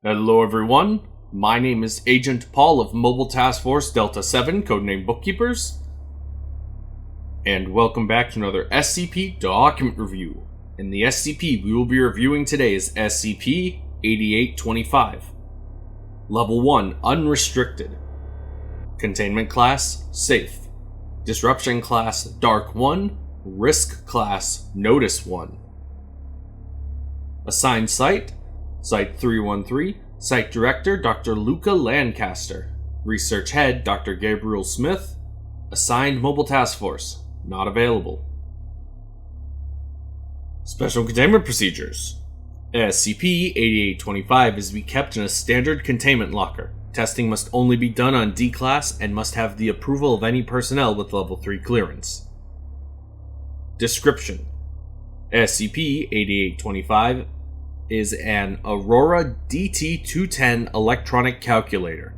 Hello everyone, my name is Agent Paul of Mobile Task Force Delta 7, codename Bookkeepers, and welcome back to another SCP document review. And the SCP we will be reviewing today is SCP-8825. Level 1, Unrestricted. Containment Class, Safe. Disruption Class, Dark 1. Risk Class, Notice 1. Assigned Site, Site 313. Site Director, Dr. Luca Lancaster. Research Head, Dr. Gabriel Smith. Assigned Mobile Task Force, not available. Special Containment Procedures. SCP-8825 is to be kept in a standard containment locker. Testing must only be done on D-Class and must have the approval of any personnel with Level 3 clearance. Description: SCP-8825 is an Aurora DT-210 electronic calculator.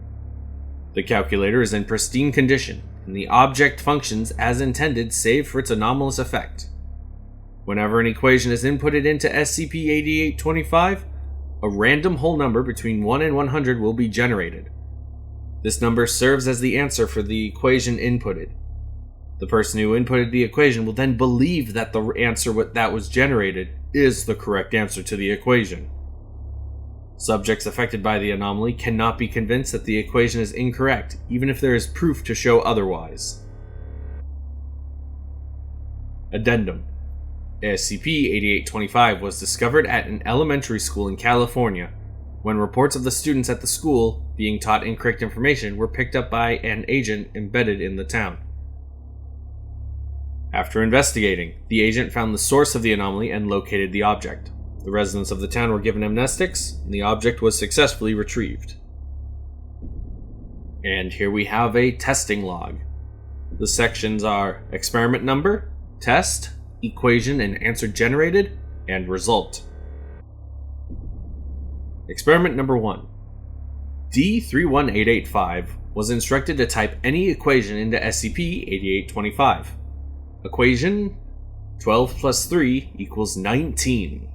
The calculator is in pristine condition, and the object functions as intended save for its anomalous effect. Whenever an equation is inputted into SCP-8825, a random whole number between 1 and 100 will be generated. This number serves as the answer for the equation inputted. The person who inputted the equation will then believe that the answer that was generated is the correct answer to the equation. Subjects affected by the anomaly cannot be convinced that the equation is incorrect, even if there is proof to show otherwise. Addendum: SCP-8825 was discovered at an elementary school in California when reports of the students at the school being taught incorrect information were picked up by an agent embedded in the town. After investigating, the agent found the source of the anomaly and located the object. The residents of the town were given amnestics, and the object was successfully retrieved. And here we have a testing log. The sections are experiment number, test, equation and answer generated, and result. Experiment number 1. D31885 was instructed to type any equation into SCP-8825. Equation: 12 plus 3 equals 19.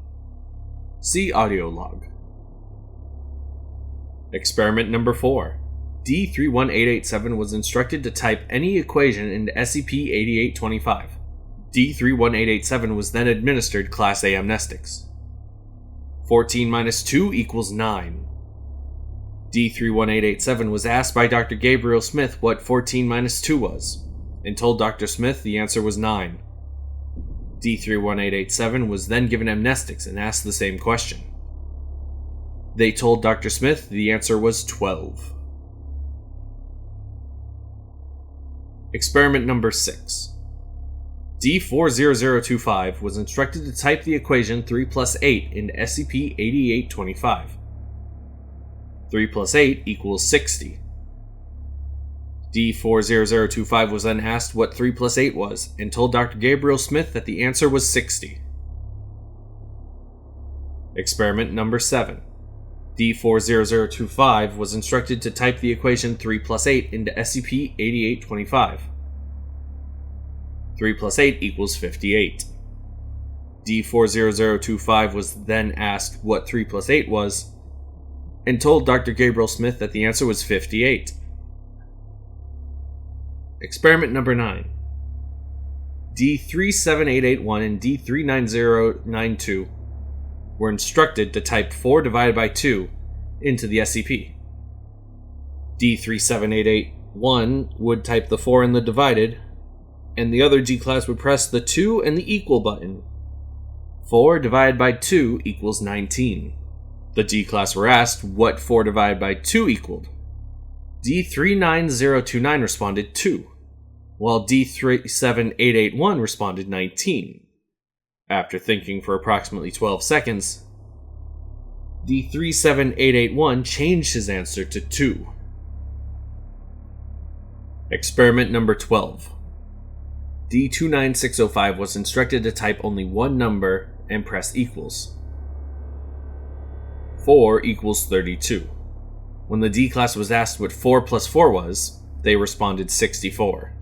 See audio log. Experiment number 4. D31887 was instructed to type any equation into SCP-8825. D31887 was then administered Class A amnestics. 14 minus 2 equals 9. D31887 was asked by Dr. Gabriel Smith what 14 minus 2 was, and told Dr. Smith the answer was 9. D31887 was then given amnestics and asked the same question. They told Dr. Smith the answer was 12. Experiment number 6. D40025 was instructed to type the equation 3 plus 8 into SCP-8825. 3 plus 8 equals 60. D40025 was then asked what 3 plus 8 was, and told Dr. Gabriel Smith that the answer was 60. Experiment number 7. D40025 was instructed to type the equation 3 plus 8 into SCP-8825. 3 plus 8 equals 58. D40025 was then asked what 3 plus 8 was, and told Dr. Gabriel Smith that the answer was 58. Experiment number 9. D37881 and D39092 were instructed to type 4 divided by 2 into the SCP. D37881 would type the 4 in the divided, and the other D-Class would press the 2 and the equal button. 4 divided by 2 equals 19. The D-Class were asked what 4 divided by 2 equaled. D39029 responded 2, while D37881 responded 19. After thinking for approximately 12 seconds, D37881 changed his answer to 2. Experiment number 12. D29605 was instructed to type only one number and press equals. 4 equals 32. When the D-Class was asked what 4 plus 4 was, they responded 64.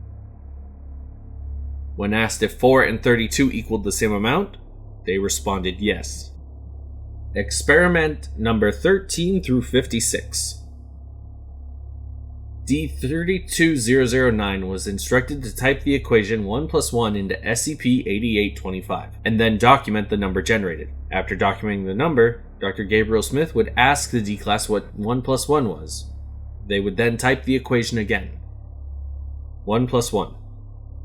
When asked if 4 and 32 equaled the same amount, they responded yes. Experiment number 13 through 56. D32009 was instructed to type the equation 1 plus 1 into SCP-8825, and then document the number generated. After documenting the number, Dr. Gabriel Smith would ask the D-Class what 1 plus 1 was. They would then type the equation again. 1 plus 1.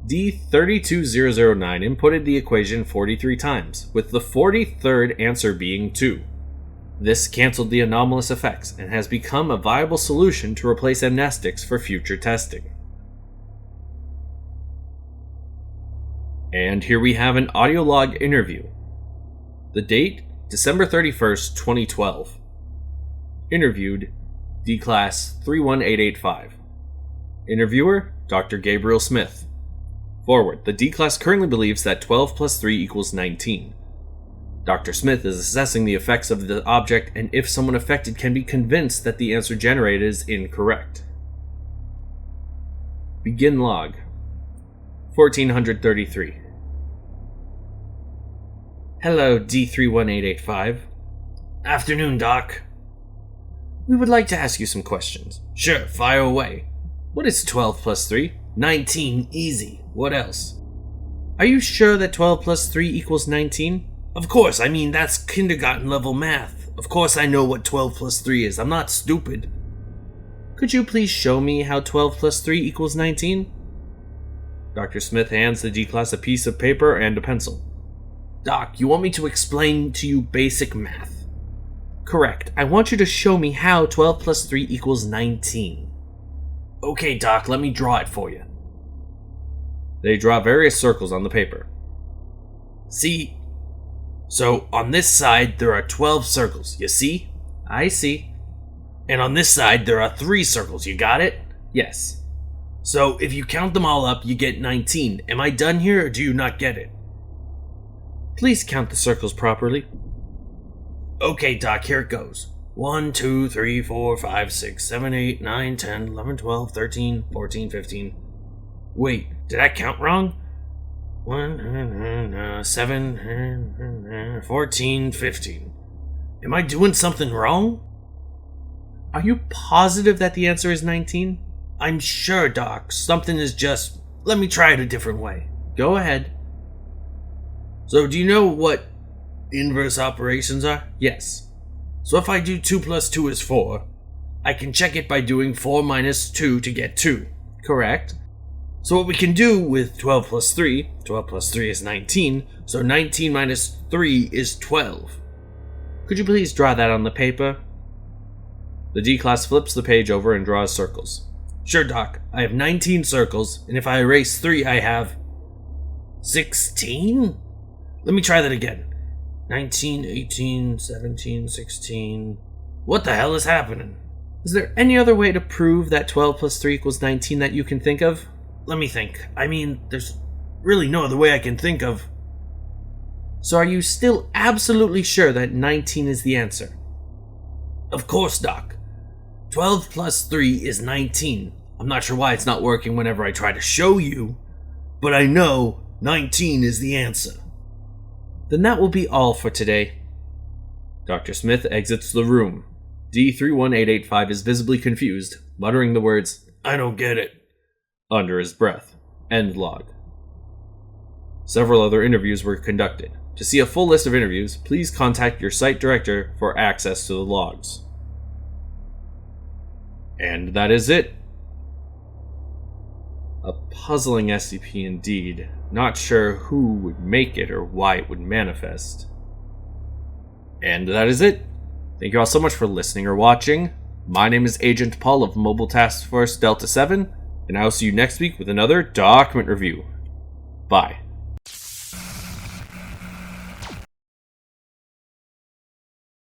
D32009 inputted the equation 43 times, with the 43rd answer being 2. This canceled the anomalous effects and has become a viable solution to replace amnestics for future testing. And here we have an audio log interview. The date, December 31st, 2012. Interviewed, D-Class 31885. Interviewer, Dr. Gabriel Smith. Forward, the D-Class currently believes that 12 plus 3 equals 19. Dr. Smith is assessing the effects of the object and if someone affected can be convinced that the answer generated is incorrect. Begin log. 1433. Hello, D31885. Afternoon, Doc. We would like to ask you some questions. Sure, fire away. What is 12 plus 3? 19, easy. What else? Are you sure that 12 plus 3 equals 19? Of course, I mean, that's kindergarten level math. Of course I know what 12 plus 3 is. I'm not stupid. Could you please show me how 12 plus 3 equals 19? Dr. Smith hands the D-Class a piece of paper and a pencil. Doc, you want me to explain to you basic math? Correct. I want you to show me how 12 plus 3 equals 19. Okay, Doc, let me draw it for you. They draw various circles on the paper. See? So, on this side, there are 12 circles, you see? I see. And on this side, there are 3 circles, you got it? Yes. So, if you count them all up, you get 19. Am I done here, or do you not get it? Please count the circles properly. Okay, Doc, here it goes. 1, 2, 3, 4, 5, 6, 7, 8, 9, 10, 11, 12, 13, 14, 15. Wait, did I count wrong? 7, 14, 15. Am I doing something wrong? Are you positive that the answer is 19? I'm sure, Doc. Something is just... Let me try it a different way. Go ahead. So, do you know what inverse operations are? Yes. So if I do 2 plus 2 is 4, I can check it by doing 4 minus 2 to get 2. Correct. So what we can do with 12 plus 3 is 19, so 19 minus 3 is 12. Could you please draw that on the paper? The D-Class flips the page over and draws circles. Sure, Doc. I have 19 circles, and if I erase 3, I have... 16? Let me try that again. 19, 18, 17, 16... What the hell is happening? Is there any other way to prove that 12 plus 3 equals 19 that you can think of? Let me think. I mean, there's really no other way I can think of. So are you still absolutely sure that 19 is the answer? Of course, Doc. 12 plus 3 is 19. I'm not sure why it's not working whenever I try to show you, but I know 19 is the answer. Then that will be all for today. Dr. Smith exits the room. D31885 is visibly confused, muttering the words, "I don't get it," under his breath. End log. Several other interviews were conducted. To see a full list of interviews, please contact your site director for access to the logs. And that is it. A puzzling SCP indeed. Not sure who would make it or why it would manifest. And that is it. Thank you all so much for listening or watching. My name is Agent Paul of Mobile Task Force Delta 7, and I will see you next week with another document review. Bye.